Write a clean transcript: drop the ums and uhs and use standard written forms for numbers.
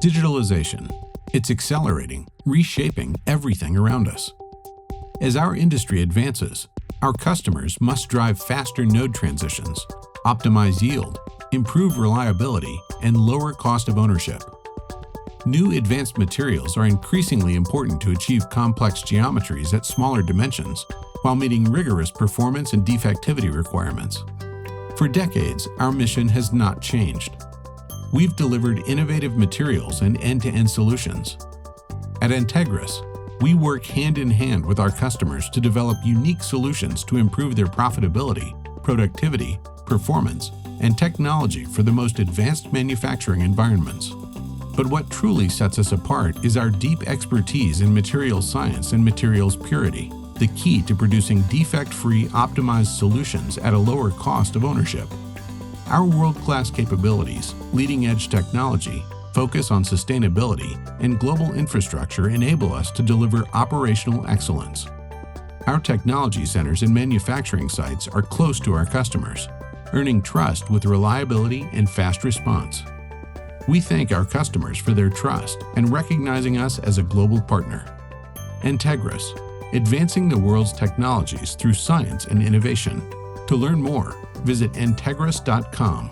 Digitalization. It's accelerating, reshaping everything around us. As our industry advances, our customers must drive faster node transitions, optimize yield, improve reliability, and lower cost of ownership. New advanced materials are increasingly important to achieve complex geometries at smaller dimensions while meeting rigorous performance and defectivity requirements. For decades, our mission has not changed. We've delivered innovative materials and end-to-end solutions. At Entegris, we work hand-in-hand with our customers to develop unique solutions to improve their profitability, productivity, performance, and technology for the most advanced manufacturing environments. But what truly sets us apart is our deep expertise in materials science and materials purity, the key to producing defect-free, optimized solutions at a lower cost of ownership. Our world-class capabilities, leading-edge technology, focus on sustainability, and global infrastructure enable us to deliver operational excellence. Our technology centers and manufacturing sites are close to our customers, earning trust with reliability and fast response. We thank our customers for their trust and recognizing us as a global partner. Entegris, advancing the world's technologies through science and innovation. To learn more, visit entegris.com.